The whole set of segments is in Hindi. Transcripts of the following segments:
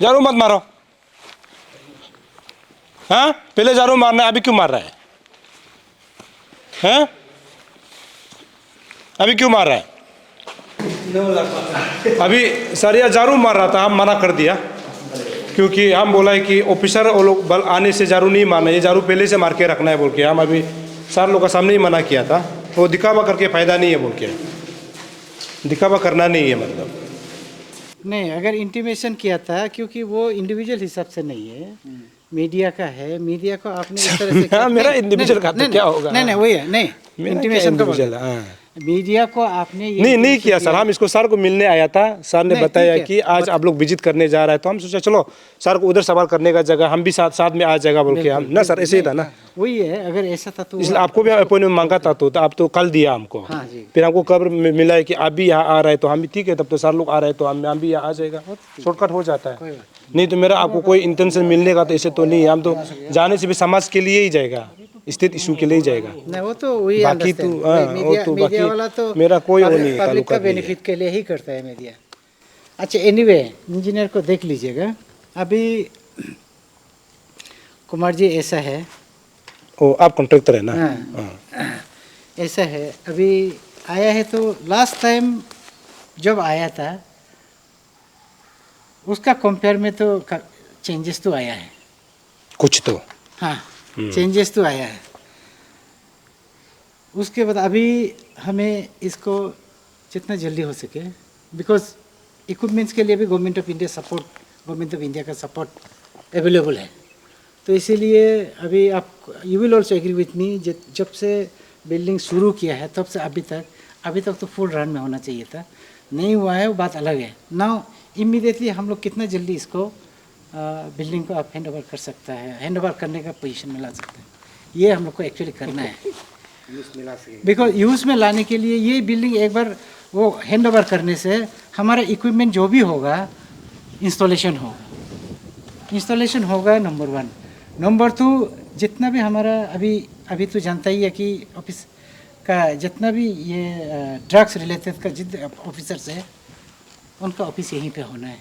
झाड़ू मत मारो। हाँ, पहले झाड़ू मारना है, अभी क्यों मार रहा है? हैं? अभी क्यों मार रहा है? अभी सर यह झाड़ू मार रहा था, हम मना कर दिया क्योंकि हम बोला है कि ऑफिसर वो लोग बल आने से झाड़ू नहीं मारना, ये झाड़ू पहले से मार के रखना है बोल के हम अभी सर लोग के सामने ही मना किया था। वो दिखावा करके फ़ायदा नहीं है बोल के, दिखावा करना नहीं है मतलब। नहीं, अगर इंटीमेशन किया था क्योंकि वो इंडिविजुअल हिसाब से नहीं है, मीडिया का है, मीडिया को आपने इस तरह से हाँ, मेरा इंडिविजुअल का तो क्या होगा? नहीं वही है, नहीं इंटीमेशन का इंडिविजुअल। हाँ, मीडिया को आपने नहीं किया सर। हम इसको सर को मिलने आया था, सर ने बताया कि आज आप लोग विजिट करने जा रहे हैं, तो हम सोचा चलो सर को उधर सवाल करने का जगह हम भी साथ में आ जाएगा बोल के हम ना सर, ऐसे ही था ना। वही है, अगर ऐसा था तो इसलिए आपको भी अपॉइंटमेंट मांगा था तो आप तो कल दिया हमको। हाँ जी। फिर हमको खबर मिला है कि आप भी यहाँ आ रहे हैं, तो हम भी ठीक है, तब तो सर लोग आ रहे हैं तो हम भी यहाँ आ जाएगा, शॉर्टकट हो जाता है। नहीं तो मेरा आपको कोई इंटेंशन मिलने का तो ऐसे तो नहीं है, हम तो जाने से भी समाज के लिए ही जाएगा, स्थित इशू के लिए ही जाएगा। नहीं, वो तो वही बाकी तो मीडिया वाला तो मेरा कोई वो नहीं, पब्लिक का बेनिफिट के लिए ही करता है मीडिया। अच्छा, एनीवे इंजीनियर को देख लीजिएगा। अभी कुमार जी ऐसा है, ओ आप कॉन्ट्रैक्टर है ना? हाँ, ऐसा है, अभी आया है तो लास्ट टाइम जब आया था उसका कंपेयर में तो चेंजेस तो आया है कुछ तो। हाँ, चेंजेस तो आया है। उसके बाद अभी हमें इसको जितना जल्दी हो सके, बिकॉज इक्विपमेंट्स के लिए भी गवर्नमेंट ऑफ इंडिया का सपोर्ट अवेलेबल है, तो इसीलिए अभी आप you will also agree with me, जब से बिल्डिंग शुरू किया है तब से अभी तक तो फुल रन में होना चाहिए था, नहीं हुआ है, वो बात अलग है। नाउ इमीडिएटली हम लोग कितना जल्दी इसको बिल्डिंग को आप हैंड ओवर कर सकता है, हैंड ओवर करने का पोजीशन में ला सकते हैं, ये हम लोग को एक्चुअली करना है। बिकॉज यूज़ में लाने के लिए ये बिल्डिंग एक बार वो हैंड ओवर करने से हमारा इक्विपमेंट जो भी होगा इंस्टॉलेशन होगा नंबर 1। नंबर 2, जितना भी हमारा अभी तो जानता ही है कि ऑफिस का जितना भी ये ड्रग्स रिलेटेड का जितने ऑफिसर्स है उनका ऑफिस यहीं पे होना है।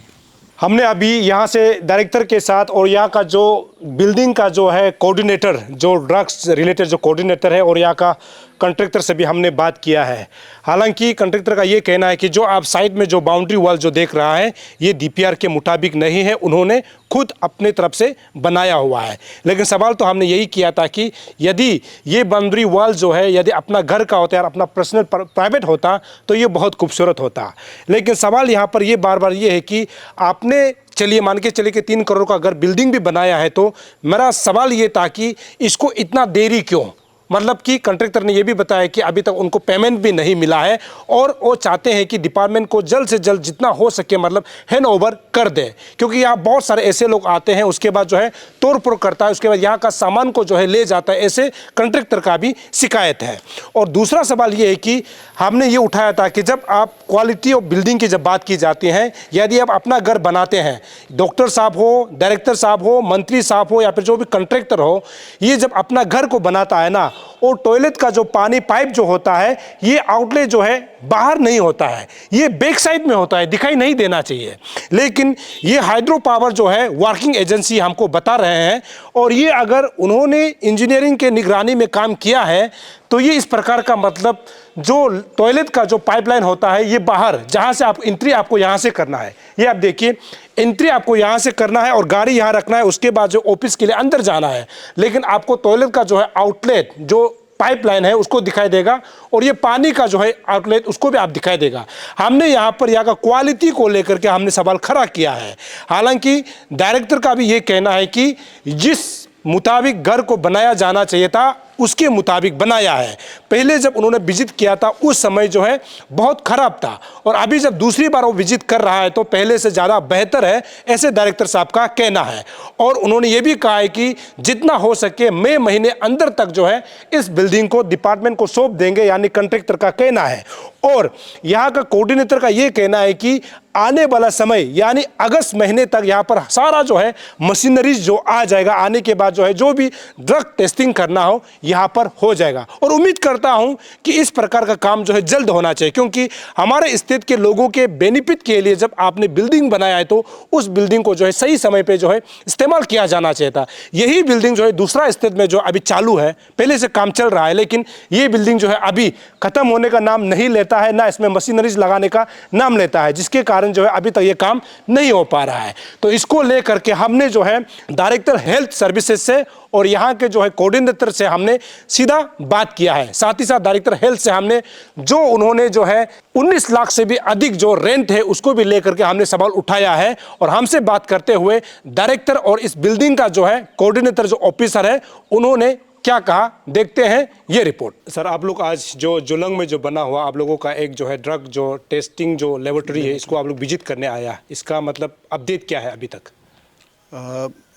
हमने अभी यहाँ से डायरेक्टर के साथ और यहाँ का जो बिल्डिंग का जो है कोऑर्डिनेटर, जो ड्रग्स रिलेटेड जो कोऑर्डिनेटर है, और यहाँ का कॉन्ट्रैक्टर से भी हमने बात किया है। हालांकि कॉन्ट्रैक्टर का ये कहना है कि जो आप साइड में जो बाउंड्री वॉल जो देख रहा है ये डीपीआर के मुताबिक नहीं है, उन्होंने खुद अपने तरफ से बनाया हुआ है। लेकिन सवाल तो हमने यही किया था कि यदि ये बाउंड्री वॉल जो है यदि अपना घर का होता है, अपना पर्सनल प्राइवेट होता तो ये बहुत खूबसूरत होता। लेकिन सवाल यहाँ पर ये बार बार ये है कि आपने चलिए मान के चलिए कि 3 करोड़ का अगर बिल्डिंग भी बनाया है, तो मेरा सवाल ये था कि इसको इतना देरी क्यों? मतलब कि कॉन्ट्रैक्टर ने यह भी बताया कि अभी तक उनको पेमेंट भी नहीं मिला है और वो चाहते हैं कि डिपार्टमेंट को जल्द से जल्द जितना हो सके मतलब हैंड ओवर कर दे, क्योंकि यहाँ बहुत सारे ऐसे लोग आते हैं उसके बाद जो है तोड़ फोड़ करता है, उसके बाद यहाँ का सामान को जो है ले जाता है, ऐसे कॉन्ट्रैक्टर का भी शिकायत है। और दूसरा सवाल ये है कि हमने ये उठाया था कि जब आप क्वालिटी ऑफ बिल्डिंग की जब बात की जाती है, यदि आप अपना घर बनाते हैं, डॉक्टर साहब हो, डायरेक्टर साहब हो, मंत्री साहब हो या फिर जो भी कॉन्ट्रैक्टर हो, ये जब अपना घर को बनाता है ना, और टॉयलेट का जो पानी पाइप जो होता है ये आउटलेट जो है बाहर नहीं होता है, ये बैक साइड में होता है, दिखाई नहीं देना चाहिए। लेकिन ये हाइड्रो पावर जो है वर्किंग एजेंसी हमको बता रहे हैं, और ये अगर उन्होंने इंजीनियरिंग के निगरानी में काम किया है तो ये इस प्रकार का मतलब जो टॉयलेट का जो पाइपलाइन होता है ये बाहर, जहाँ से आप एंट्री आपको यहाँ से करना है, ये आप देखिए एंट्री आपको यहाँ से करना है और गाड़ी यहाँ रखना है, उसके बाद जो ऑफिस के लिए अंदर जाना है, लेकिन आपको टॉयलेट का जो है आउटलेट जो पाइपलाइन है उसको दिखाई देगा, और ये पानी का जो है आउटलेट उसको भी आप दिखाई देगा। हमने यहाँ पर यहाँ का क्वालिटी को लेकर के हमने सवाल खड़ा किया है। हालांकि डायरेक्टर का भी ये कहना है कि जिस मुताबिक घर को बनाया जाना चाहिए था उसके मुताबिक बनाया है। पहले जब उन्होंने विजिट किया था उस समय जो है बहुत खराब था, और अभी जब दूसरी बार वो विजिट कर रहा है तो पहले से ज़्यादा बेहतर है, ऐसे डायरेक्टर साहब का कहना है। और उन्होंने ये भी कहा है कि जितना हो सके मई महीने अंदर तक जो है इस बिल्डिंग को डिपार्टमेंट को सौंप देंगे, यानी कॉन्ट्रैक्टर का कहना है। और यहाँ का कोऑर्डिनेटर का ये कहना है कि आने वाला समय यानी अगस्त महीने तक यहाँ पर सारा जो है मशीनरीज जो आ जाएगा, आने के बाद जो है जो भी ड्रग टेस्टिंग करना हो यहाँ पर हो जाएगा। और उम्मीद करते चाहता हूं कि इस प्रकार का काम जो है जल्द होना चाहिए, क्योंकि हमारे स्टेट के लोगों के बेनिफिट के लिए जब आपने बिल्डिंग बनाया है तो उस बिल्डिंग को जो है सही समय पे जो है इस्तेमाल किया जाना चाहिए था। यही बिल्डिंग जो है दूसरा स्टेट में जो अभी चालू है, पहले से काम चल रहा है, लेकिन ये बिल्डिंग जो है अभी खत्म होने का नाम नहीं लेता है, ना इसमें मशीनरीज लगाने का नाम लेता है, जिसके कारण जो है अभी तक ये काम नहीं हो पा रहा है। तो इसको लेकर के हमने जो है डायरेक्टर हेल्थ सर्विसेज से और यहाँ के जो है कोऑर्डिनेटर से हमने सीधा बात किया है। साथ ही साथ डायरेक्टर हेल्थ से हमने जो उन्होंने जो है 19 लाख से भी अधिक जो रेंट है उसको भी लेकर के हमने सवाल उठाया है, और हमसे बात करते हुए डायरेक्टर और इस बिल्डिंग का जो है कोऑर्डिनेटर जो ऑफिसर है उन्होंने क्या कहा, देखते हैं ये रिपोर्ट। सर, आप लोग आज जो जुलंग में जो बना हुआ आप लोगों का एक जो है ड्रग जो टेस्टिंग जो लेबोरेटरी है, इसको आप लोग विजिट करने आया, इसका मतलब अपडेट क्या है अभी तक?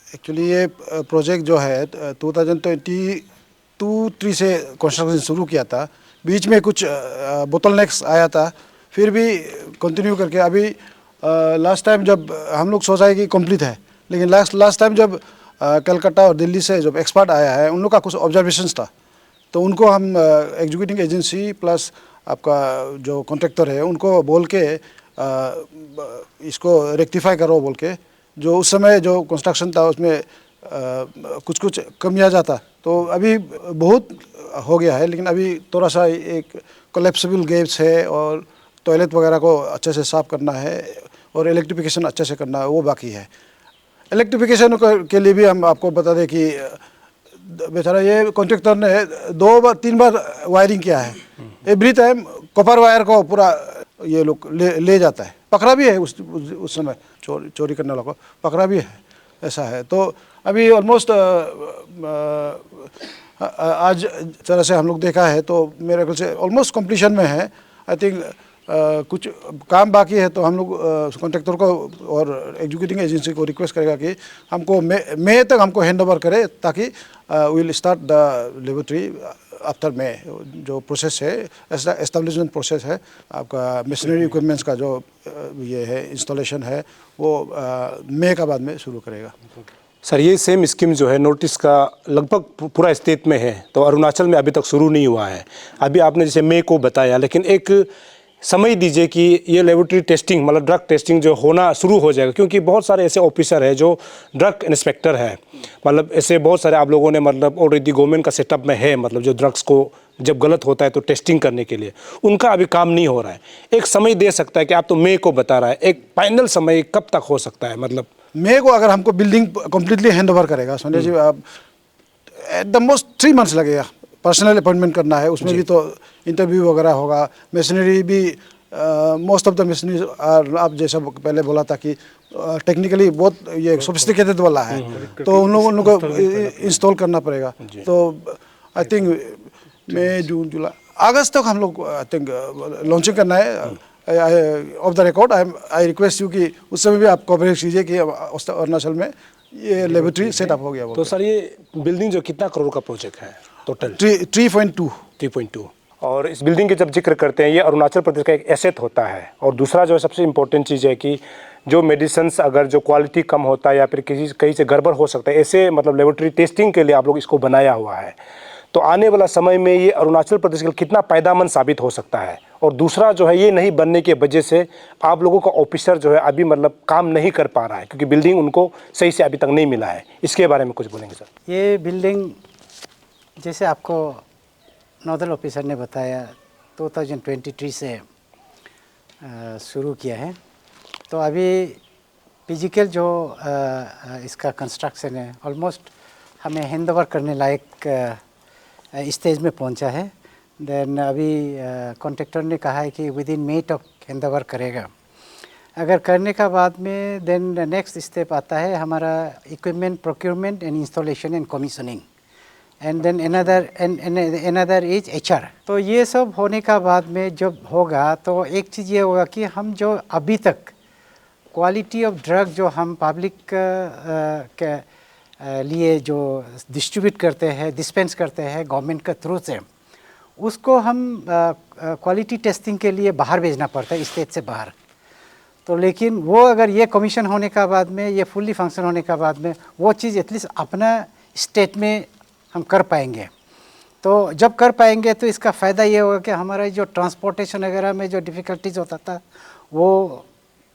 एक्चुअली ये प्रोजेक्ट जो है 2022-23 से कंस्ट्रक्शन शुरू किया था। बीच में कुछ बोतलनेक्स आया था, फिर भी कंटिन्यू करके अभी लास्ट टाइम जब हम लोग सोचा है कि कंप्लीट है, लेकिन लास्ट टाइम जब कलकत्ता और दिल्ली से जब एक्सपर्ट आया है उन लोग का कुछ ऑब्जर्वेशंस था, तो उनको हम एग्जीक्यूटिंग एजेंसी प्लस आपका जो कॉन्ट्रैक्टर है उनको बोल के इसको रेक्टिफाई करो बोल के, जो उस समय जो कंस्ट्रक्शन था उसमें कुछ कुछ कमियां जाता, तो अभी बहुत हो गया है, लेकिन अभी थोड़ा सा एक कोलैप्सिबल गेट्स है और टॉयलेट वगैरह को अच्छे से साफ़ करना है और इलेक्ट्रिफिकेशन अच्छे से करना है, वो बाकी है। इलेक्ट्रिफिकेशन के लिए भी हम आपको बता दें कि बेचारा ये कॉन्ट्रैक्टर ने 2-3 बार वायरिंग किया है। एवरी टाइम कॉपर वायर को पूरा ये लोग ले जाता है, पकड़ा भी है उस समय चोरी करने वालों को पकड़ा भी है, ऐसा है। तो अभी ऑलमोस्ट आज तरह से हम लोग देखा है तो मेरे ख्याल से ऑलमोस्ट कंप्लीशन में है। आई थिंक कुछ काम बाकी है, तो हम लोग कॉन्ट्रैक्टर को और एग्जीक्यूटिंग एजेंसी को रिक्वेस्ट करेगा कि हमको मई तक हमको हैंड ओवर करे, ताकि will start the laboratory after May. जो प्रोसेस है एस्टेब्लिशमेंट प्रोसेस है, आपका मशीनरी इक्विपमेंट्स का जो ये है इंस्टॉलेशन है वो मई का बाद में शुरू करेगा। सर, ये सेम स्कीम जो है नोटिस का लगभग पूरा स्टेट में है, तो अरुणाचल में अभी तक शुरू नहीं हुआ है। अभी आपने जैसे मई को बताया, लेकिन एक समय दीजिए कि ये लेबोरेटरी टेस्टिंग मतलब ड्रग टेस्टिंग जो होना शुरू हो जाएगा, क्योंकि बहुत सारे ऐसे ऑफिसर हैं जो ड्रग इंस्पेक्टर है, मतलब ऐसे बहुत सारे आप लोगों ने मतलब ऑलरेडी गवर्नमेंट का सेटअप में है, मतलब जो ड्रग्स को जब गलत होता है तो टेस्टिंग करने के लिए, उनका अभी काम नहीं हो रहा है। एक समय दे सकता है कि आप तो मई को बता रहा है, एक फाइनल समय कब तक हो सकता है? मतलब मई को अगर हमको बिल्डिंग कम्प्लीटली हैंड ओवर करेगा संजय जी, आप एट द मोस्ट 3 मंथ्स लगेगा। पर्सनल अपॉइंटमेंट करना है, उसमें भी तो इंटरव्यू वगैरह होगा। मशीनरी भी मोस्ट ऑफ द मशीनरी आप जैसा पहले बोला था कि टेक्निकली बहुत ये सोफिस्टिकेटेड वाला है, तो उन लोगों को इंस्टॉल करना पड़ेगा। तो आई थिंक मई जून जुलाई अगस्त तक हम लोग आई थिंक लॉन्चिंग करना है। Of the record I request you कि उस समय भी आप कवरेज कीजिए कि अरुणाचल में ये लेबोरेटरी सेटअप हो गया। तो सर, ये बिल्डिंग जो कितना करोड़ का प्रोजेक्ट है टोटल? 3.2। और इस बिल्डिंग के जब जिक्र करते हैं, ये अरुणाचल प्रदेश का एक एसेट होता है। और दूसरा जो है सबसे इम्पोर्टेंट चीज़ है कि जो मेडिसिन्स अगर जो क्वालिटी कम होता है या फिर किसी कहीं से गड़बड़ हो सकता है, ऐसे मतलब लेबोरेटरी टेस्टिंग के लिए आप लोग इसको बनाया हुआ है। तो आने वाला समय में ये अरुणाचल प्रदेश के लिए कितना फायदेमंद साबित हो सकता है? और दूसरा जो है, ये नहीं बनने की वजह से आप लोगों का ऑफिसर जो है अभी मतलब काम नहीं कर पा रहा है, क्योंकि बिल्डिंग उनको सही से अभी तक नहीं मिला है। इसके बारे में कुछ बोलेंगे सर? ये बिल्डिंग जैसे आपको नोडल ऑफिसर ने बताया 2023 से शुरू किया है, तो अभी फिजिकल जो इसका कंस्ट्रक्शन है ऑलमोस्ट हमें हैंड ओवर करने लायक स्टेज में पहुंचा है। देन अभी कॉन्ट्रैक्टर ने कहा है कि विद इन मई तक हैंड ओवर करेगा। अगर करने का बाद में देन नेक्स्ट स्टेप आता है हमारा equipment procurement and installation and commissioning, and then another is HR। तो ये सब होने का बाद में जब होगा तो एक चीज़ ये होगा कि हम जो अभी तक क्वालिटी ऑफ ड्रग जो हम पब्लिक के लिए जो डिस्ट्रीब्यूट करते हैं, डिस्पेंस करते हैं गवर्नमेंट के थ्रू से, उसको हम क्वालिटी टेस्टिंग के लिए बाहर भेजना पड़ता है, स्टेट से बाहर। तो लेकिन वो अगर ये कमीशन होने का बाद में, ये फुल्ली फंक्शन होने का बाद में, वो चीज़ एटलीस्ट अपना स्टेट में हम कर पाएंगे। तो जब कर पाएंगे तो इसका फ़ायदा ये होगा कि हमारा जो ट्रांसपोर्टेशन वगैरह में जो डिफ़िकल्टीज होता था वो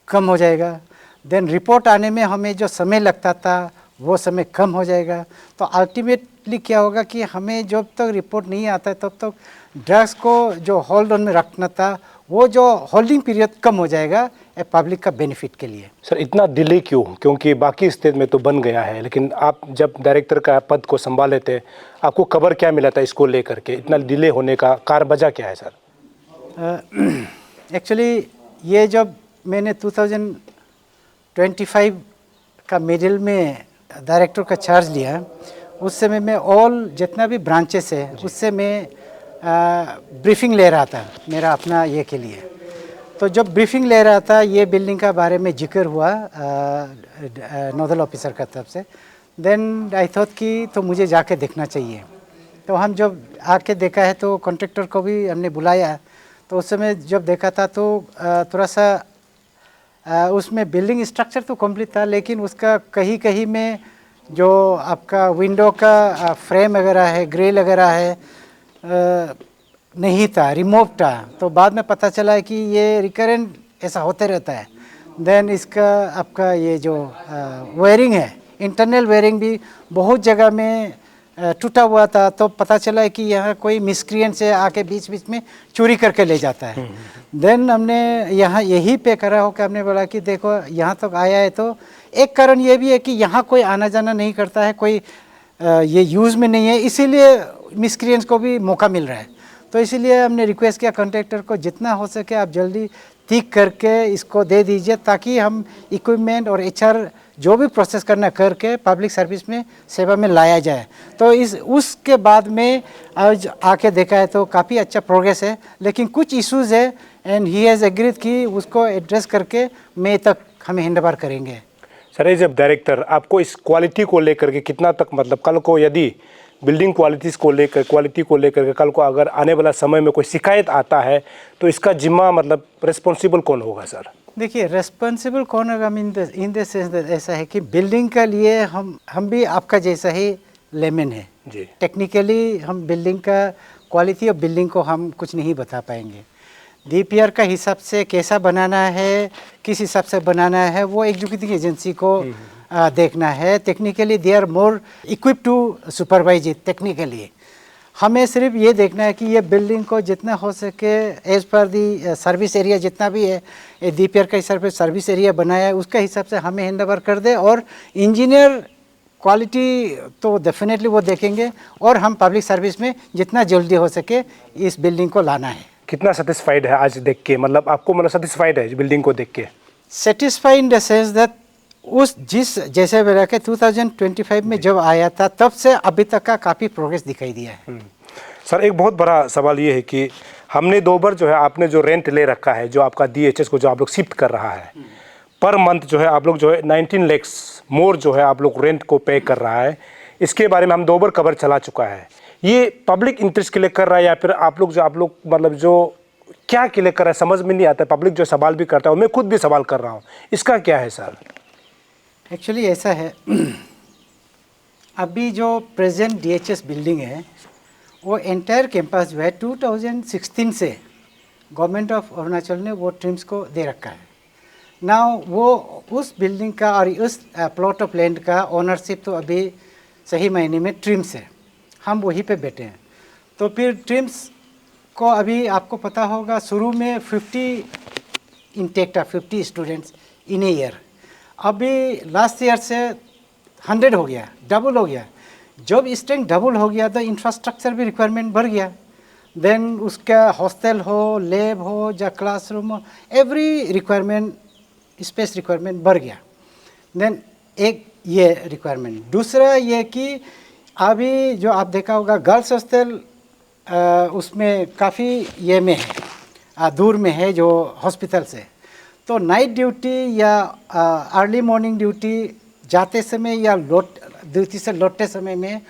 कम हो जाएगा। देन रिपोर्ट आने में हमें जो समय लगता था वो समय कम हो जाएगा। तो अल्टीमेटली क्या होगा कि हमें जब तक रिपोर्ट नहीं आता है तब तक ड्रग्स को जो होल्ड ऑन में रखना था वो जो होल्डिंग पीरियड कम हो जाएगा पब्लिक का बेनिफिट के लिए। सर इतना डिले क्यों? क्योंकि बाकी स्टेट में तो बन गया है, लेकिन आप जब डायरेक्टर का पद को संभाले थे आपको खबर क्या मिला था इसको लेकर के? इतना डिले होने का कारण वजह क्या है सर? एक्चुअली ये जब मैंने 2025 का मिडिल में डायरेक्टर का चार्ज लिया उस समय मैं ऑल जितना भी ब्रांचेस है उससे मैं ब्रीफिंग ले रहा था मेरा अपना ये के लिए। तो जब ब्रीफिंग ले रहा था ये बिल्डिंग का बारे में जिक्र हुआ नोडल ऑफिसर का तरफ से, देन आई थॉट कि तो मुझे जाके देखना चाहिए। तो हम जब आके देखा है तो कॉन्ट्रैक्टर को भी हमने बुलाया। तो उस समय जब देखा था तो थोड़ा सा उसमें बिल्डिंग स्ट्रक्चर तो कंप्लीट था लेकिन उसका कहीं कहीं में जो आपका विंडो का फ्रेम वगैरह है, ग्रिल वगैरह है नहीं था, रिमूव था। तो बाद में पता चला है कि ये रिकरेंट ऐसा होते रहता है। देन इसका आपका ये जो वायरिंग है, इंटरनल वायरिंग भी बहुत जगह में टूटा हुआ था। तो पता चला है कि यहाँ कोई मिसक्रिएंट से आके बीच बीच में चोरी करके ले जाता है। देन हमने यहाँ यही पे करा होकर हमने बोला कि देखो यहाँ तक आया है तो एक कारण ये भी है कि यहाँ कोई आना जाना नहीं करता है, कोई ये यूज़ में नहीं है, इसीलिए मिसक्रिएंट्स को भी मौका मिल रहा है। तो इसीलिए हमने रिक्वेस्ट किया कॉन्ट्रैक्टर को जितना हो सके आप जल्दी ठीक करके इसको दे दीजिए ताकि हम इक्विपमेंट और HR जो भी प्रोसेस करना करके पब्लिक सर्विस में सेवा में लाया जाए। तो उसके बाद में आज आके देखा है तो काफ़ी अच्छा प्रोग्रेस है, लेकिन कुछ इश्यूज़ है एंड ही हैज़ एग्रीड कि उसको एड्रेस करके मई तक हमें हैंडओवर करेंगे। सर एज जब डायरेक्टर आपको इस क्वालिटी को लेकर के कितना तक मतलब कल को यदि बिल्डिंग क्वालिटी को लेकर के कल को अगर आने वाला समय में कोई शिकायत आता है तो इसका जिम्मा मतलब रिस्पॉन्सिबल कौन होगा सर? देखिए रेस्पॉन्सिबल कौन होगा इन द सेंस ऐसा है कि बिल्डिंग के लिए हम भी आपका जैसा ही लेमन है जी। टेक्निकली हम बिल्डिंग का क्वालिटी ऑफ बिल्डिंग को हम कुछ नहीं बता पाएंगे। DPR का हिसाब से कैसा बनाना है, किस हिसाब से बनाना है वो एग्जीक्यूटिव एजेंसी को देखना है। Technically they are more equip to supervise it. Technically हमें सिर्फ ये देखना है कि ये बिल्डिंग को जितना हो सके एज पर दी सर्विस एरिया जितना भी है DPR का हिसाब से सर्विस एरिया बनाया है उसका हिसाब से हमें हैंडओवर कर दे। और इंजीनियर क्वालिटी तो डेफिनेटली वो देखेंगे और हम पब्लिक सर्विस में जितना जल्दी हो सके इस बिल्डिंग को लाना है। कितना सेटिस्फाइड है आज देख के, मतलब आपको मतलब सेटिस्फाइड है बिल्डिंग को देख के? Satisfied in the sense that उस जैसे मेरा के 2025 में जब आया था तब से अभी तक का काफ़ी प्रोग्रेस दिखाई दिया है। सर एक बहुत बड़ा सवाल ये है कि हमने 2 बार जो है आपने जो रेंट ले रखा है जो आपका DHS को जो आप लोग शिफ्ट कर रहा है पर मंथ जो है आप लोग जो है 19 लाख मोर जो है आप लोग रेंट को पे कर रहा है। इसके बारे में हम 2 बार खबर चला चुका है। ये पब्लिक इंटरेस्ट के लिए कर रहा है या फिर आप लोग मतलब जो क्या के लिए कर रहा है समझ में नहीं आता। पब्लिक जो सवाल भी करता है और मैं खुद भी सवाल कर रहा हूँ, इसका क्या है सर? एक्चुअली ऐसा है अभी जो प्रेजेंट DHS बिल्डिंग है वो एंटायर कैंपस जो है 2016 से गवर्नमेंट ऑफ अरुणाचल ने वो ट्रिम्स को दे रखा है। नाउ वो उस बिल्डिंग का और उस प्लॉट ऑफ लैंड का ओनरशिप तो अभी सही मायने में ट्रिम्स है, हम वहीं पे बैठे हैं। तो फिर ट्रिम्स को अभी आपको पता होगा शुरू में 50 इंटेक था, 50 स्टूडेंट्स इन ए ईयर। अभी लास्ट ईयर से 100 हो गया, डबल हो गया। जब स्ट्रेंथ डबल हो गया तो इंफ्रास्ट्रक्चर भी रिक्वायरमेंट बढ़ गया। देन उसका हॉस्टल हो, लैब हो या क्लासरूम हो, एवरी रिक्वायरमेंट स्पेस रिक्वायरमेंट बढ़ गया। देन एक ये रिक्वायरमेंट, दूसरा ये कि अभी जो आप देखा होगा गर्ल्स हॉस्टल उसमें काफ़ी ये में है, दूर में है जो हॉस्पिटल से। तो नाइट ड्यूटी या अर्ली मॉर्निंग ड्यूटी जाते समय या ड्यूटी से लौटते समय में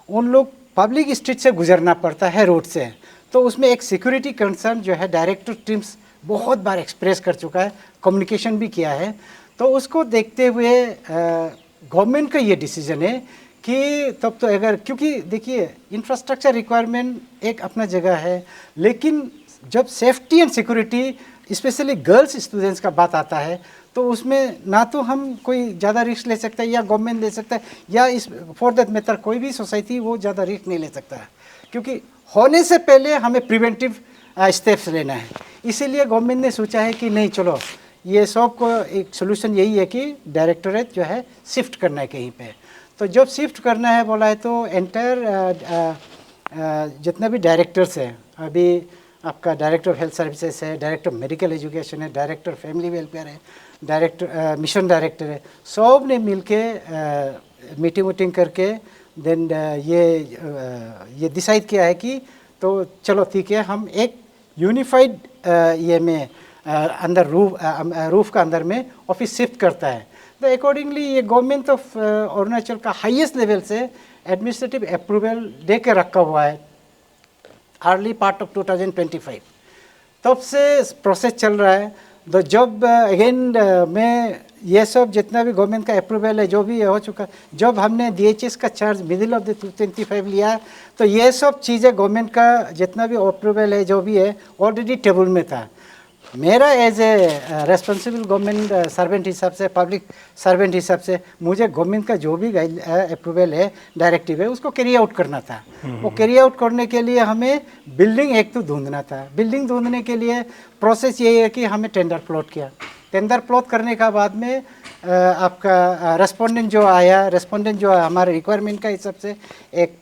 उन लोग पब्लिक स्ट्रीट से गुजरना पड़ता है, रोड से। तो उसमें एक सिक्योरिटी कंसर्न जो है डायरेक्टर टीम्स बहुत बार एक्सप्रेस कर चुका है, कम्युनिकेशन भी किया है। तो उसको देखते हुए गवर्नमेंट का ये डिसीजन है कि तब तो अगर, क्योंकि देखिए इंफ्रास्ट्रक्चर रिक्वायरमेंट एक अपना जगह है, लेकिन जब safety and security specially girls students का बात आता है तो उसमें ना तो हम कोई ज़्यादा रिस्क ले सकते हैं या गवर्नमेंट ले सकता है, या इस फॉर दैट मैटर कोई भी सोसाइटी वो ज़्यादा रिस्क नहीं ले सकता है, क्योंकि होने से पहले हमें प्रिवेंटिव स्टेप्स लेना है। इसीलिए गवर्नमेंट ने सोचा है कि नहीं चलो ये सब को एक सोल्यूशन यही है कि डायरेक्टोरेट जो है शिफ्ट करना है कहीं पे। तो जब शिफ्ट करना है बोला है तो एंटायर जितना भी डायरेक्टर्स हैं, अभी आपका डायरेक्टर ऑफ हेल्थ सर्विसेज है, डायरेक्टर ऑफ मेडिकल एजुकेशन है, डायरेक्टर फैमिली वेलफेयर है, डायरेक्टर मिशन डायरेक्टर है, सब ने मिलके मीटिंग वूटिंग करके देन ये डिसाइड किया है कि तो चलो ठीक है हम एक यूनिफाइड ये में अंदर रूफ का अंदर में ऑफिस शिफ्ट करता है। तो अकॉर्डिंगली ये गवर्नमेंट ऑफ अरुणाचल का हाईएस्ट लेवल से एडमिनिस्ट्रेटिव अप्रूवल दे के रखा हुआ है अर्ली पार्ट ऑफ 2025, तब से प्रोसेस चल रहा है। तो जब अगेन मैं ये सब जितना भी गवर्नमेंट का अप्रूवल है जो भी हो चुका, जब हमने DHS का चार्ज मिडिल ऑफ द 2025 लिया तो ये सब चीज़ें गवर्नमेंट का जितना भी अप्रूवल है जो भी है ऑलरेडी टेबल में था। मेरा as a responsible government servant हिसाब से, पब्लिक सर्वेंट हिसाब से मुझे गवर्नमेंट का जो भी अप्रूवल है, डायरेक्टिव है, उसको कैरी आउट करना था। वो कैरी आउट करने के लिए हमें बिल्डिंग एक तो ढूंढना था। बिल्डिंग ढूंढने के लिए प्रोसेस यही है कि हमें टेंडर प्लॉट किया। टेंडर प्लॉट करने का बाद में आपका रेस्पोंडेंट जो आया, रेस्पोंडेंट जो हमारे रिक्वायरमेंट का हिसाब से एक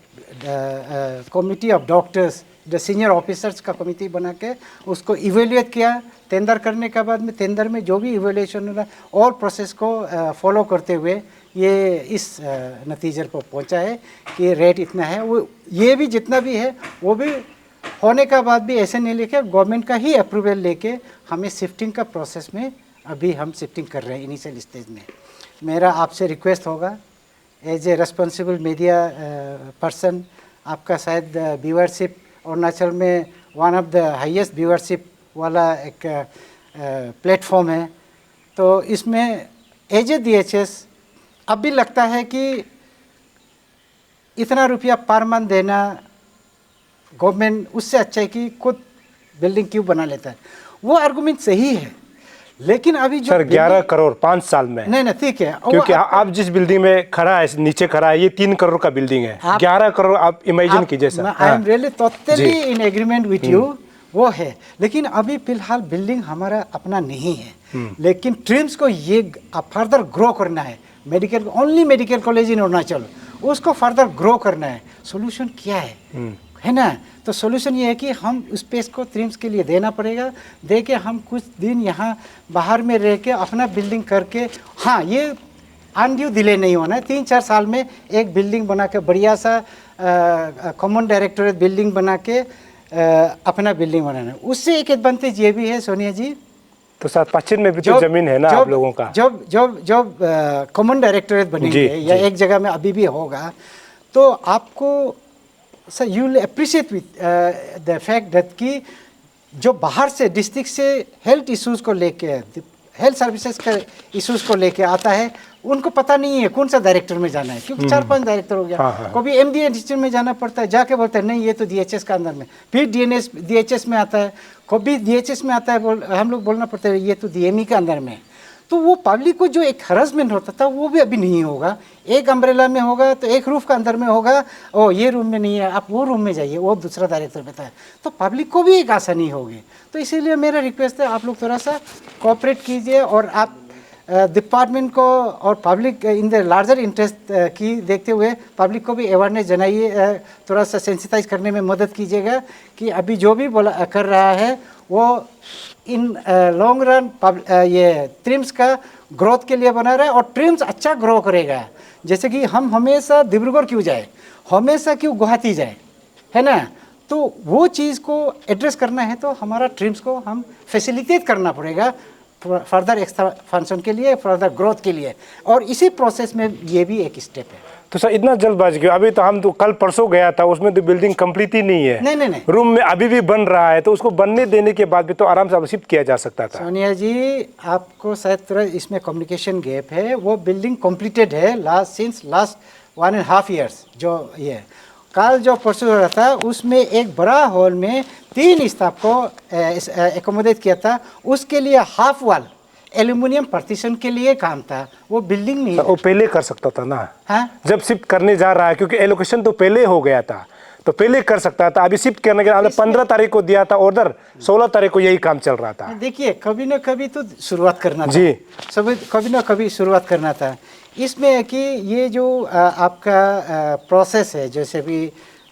कमिटी ऑफ डॉक्टर्स, जो सीनियर ऑफिसर्स का कमिटी बना के उसको इवेल्युएट किया। टेंडर करने के बाद में टेंडर में जो भी इवेल्युएशन हुआ और प्रोसेस को फॉलो करते हुए ये इस नतीजे पर पहुंचा है कि रेट इतना है। वो ये भी जितना भी है वो भी होने का बाद भी ऐसे नहीं लेके गवर्नमेंट का ही अप्रूवल लेके हमें शिफ्टिंग का प्रोसेस में अभी हम शिफ्टिंग कर रहे हैं इनिशियल स्टेज में। मेरा आपसे रिक्वेस्ट होगा as a responsible media person, आपका शायद व्यूअरशिप अरुणाचल में one of the highest viewership वाला एक प्लेटफॉर्म है, तो इसमें एज ए DHS अब भी लगता है कि इतना रुपया पर मंथ देना गवर्नमेंट उससे अच्छा है कि खुद बिल्डिंग क्यों बना लेता है। वो आर्गुमेंट सही है, लेकिन अभी जो सर 11 करोड़ 5 साल में, नहीं ठीक है, क्योंकि आप जिस बिल्डिंग में खड़ा है, नीचे खड़ा है, ये 3 करोड़ का बिल्डिंग है। 11 करोड़ आप इमेजिन कीजिए sir. I am really totally in agreement with you, वो है। लेकिन अभी फिलहाल बिल्डिंग हमारा अपना नहीं है, लेकिन ट्रिम्स को ये फर्दर ग्रो करना है। Medical only medical college in Arunachal, उसको फर्दर ग्रो करना है। सोल्यूशन क्या है ना? तो सोल्यूशन ये है कि हम स्पेस को ट्रिम्स के लिए देना पड़ेगा, दे के हम कुछ दिन यहाँ बाहर में रह के अपना बिल्डिंग करके, हाँ ये अनड्यू डिले नहीं होना है। 3-4 साल में एक बिल्डिंग बना के बढ़िया सा कॉमन डायरेक्टोरेट बिल्डिंग बना के अपना बिल्डिंग बनाना है। उससे एक एडवांटेज ये भी है सोनिया जी, तो सर पश्चिम में भी तो जमीन है ना आप लोगों का। जब कॉमन डायरेक्टोरेट बनेंगे या एक जगह में अभी भी होगा, तो आपको sir you will appreciate with the fact that कि जो बाहर से डिस्ट्रिक्ट से हेल्थ इश्यूज़ को लेके, हेल्थ सर्विसेज का इश्यूज़ को लेके आता है, उनको पता नहीं है कौन सा डायरेक्टर में जाना है, क्योंकि 4-5 डायरेक्टर हो गया। कभी MD डिस्ट्रिक्ट में जाना पड़ता है, जाके बोलते हैं नहीं ये तो DHS का अंदर में, फिर DHS में आता है, कभी DHS में आता है, हम लोग बोलना पड़ता है ये तो DME के अंदर में। तो वो पब्लिक को जो एक हरासमेंट होता था वो भी अभी नहीं होगा। एक अम्ब्रेला में होगा तो एक रूफ का अंदर में होगा, ओ ये रूम में नहीं है, आप वो रूम में जाइए, वो दूसरा डायरेक्टर बताए, तो पब्लिक को भी एक आसानी होगी। तो इसीलिए मेरा रिक्वेस्ट है आप लोग थोड़ा सा कोऑपरेट कीजिए और आप डिपार्टमेंट को और public in the larger interest की देखते हुए पब्लिक को भी अवेयरनेस जनाइए, थोड़ा सा सेंसिटाइज करने में मदद कीजिएगा कि अभी जो भी बोला कर रहा है वो इन लॉन्ग रन ये ट्रिम्स का ग्रोथ के लिए बना रहा है, और ट्रिम्स अच्छा ग्रो करेगा। जैसे कि हम हमेशा डिब्रूगढ़ क्यों जाए, हमेशा क्यों गुवाहाटी जाए, है ना? तो वो चीज़ को एड्रेस करना है तो हमारा ट्रिम्स को हम फैसिलिटेट करना पड़ेगा फर्दर एक्सपेंशन के लिए, फर्दर ग्रोथ के लिए, और इसी प्रोसेस में ये भी एक स्टेप है। तो सर इतना जल्दबाजी क्यों? अभी तो हम तो कल परसों गया था, उसमें तो बिल्डिंग कंप्लीट ही नहीं है। नहीं रूम में अभी भी बन रहा है, तो उसको बनने देने के बाद भी तो आराम से शिफ्ट किया जा सकता था। सोनिया जी आपको शायद थोड़ा इसमें कम्युनिकेशन गैप है। वो बिल्डिंग कंप्लीटेड है सिंस लास्ट 1.5 years जो ये कल जो परसों हो रहा था उसमें एक बड़ा हॉल में 3 स्टाफ को एकोमोडेट किया था। उसके लिए हाफ वॉल एल्यूमिनियम पार्टीशन के लिए काम था, वो बिल्डिंग नहीं। वो पहले कर सकता था ना, हाँ जब शिफ्ट करने जा रहा है, क्योंकि एलोकेशन तो पहले हो गया था, तो पहले कर सकता था। अभी शिफ्ट करने के लिए 15 तारीख को दिया था ऑर्डर, 16 तारीख को यही काम चल रहा था। देखिए कभी ना कभी तो शुरुआत करना था जी। सब कभी ना कभी शुरुआत करना था। इसमें है कि ये जो आपका प्रोसेस है, जैसे भी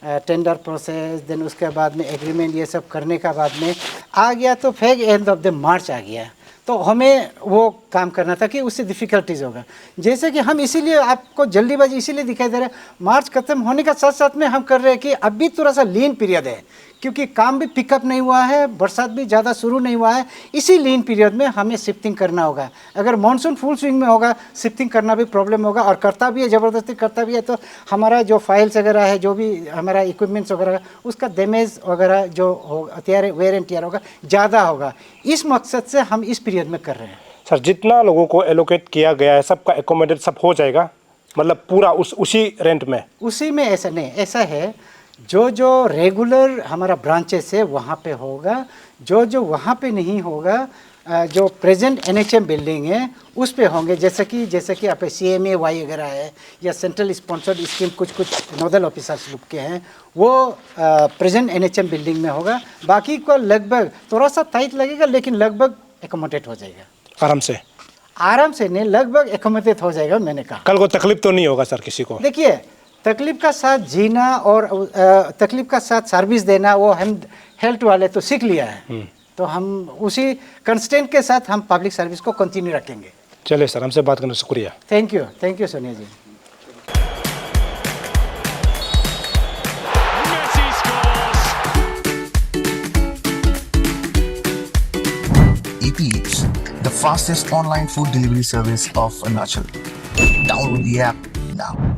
टेंडर प्रोसेस, देन उसके बाद में एग्रीमेंट, ये सब करने का बाद में आ गया तो फिर एंड ऑफ द मार्च आ गया, तो हमें वो काम करना था कि उससे डिफ़िकल्टीज होगा। जैसे कि हम इसीलिए आपको जल्दीबाजी इसीलिए दिखाई दे रहा है, मार्च खत्म होने का साथ साथ में हम कर रहे हैं कि अभी थोड़ा सा लीन पीरियड है, क्योंकि काम भी पिकअप नहीं हुआ है, बरसात भी ज़्यादा शुरू नहीं हुआ है। इसी लीन पीरियड में हमें शिफ्टिंग करना होगा। अगर मानसून फुल स्विंग में होगा, शिफ्टिंग करना भी प्रॉब्लम होगा, और करता भी है, ज़बरदस्ती करता भी है, तो हमारा जो फाइल्स वगैरह है, जो भी हमारा इक्विपमेंट्स वगैरह है, उसका डैमेज वगैरह जो होगा, वेयर एंड टियर होगा, ज़्यादा होगा। इस मकसद से हम इस पीरियड में कर रहे हैं। सर, जितना लोगों को एलोकेट किया गया है सबका एकोमोडेट सब हो जाएगा, मतलब पूरा उसी रेंट में? उसी में ऐसा नहीं, ऐसा है जो रेगुलर हमारा ब्रांचेस है वहाँ पे होगा, जो वहाँ पे नहीं होगा, जो प्रेजेंट NHM बिल्डिंग है उस पे होंगे। जैसे कि आप CMA वाई वगैरह है, या सेंट्रल स्पॉन्सर्ड स्कीम कुछ नोडल ऑफिसर्स लोग के हैं, वो प्रेजेंट NHM बिल्डिंग में होगा। बाकी को लगभग थोड़ा सा टाइट लगेगा, लेकिन लगभग एकोमोडेट हो जाएगा। आराम से नहीं, लगभग एकोमोडेट हो जाएगा। मैंने कहा कल को तकलीफ तो नहीं होगा सर किसी को? देखिए, तकलीफ का साथ जीना और तकलीफ का साथ सर्विस देना, वो हम हेल्थ वाले तो सीख लिया है, तो हम उसी कंस्टेंट के साथ हम पब्लिक सर्विस को कंटिन्यू रखेंगे। चलिए सर, हमसे बात करने का शुक्रिया। Thank you Sonia ji. EP Eats, the fastest online food delivery service of Arunachal. Download the app now.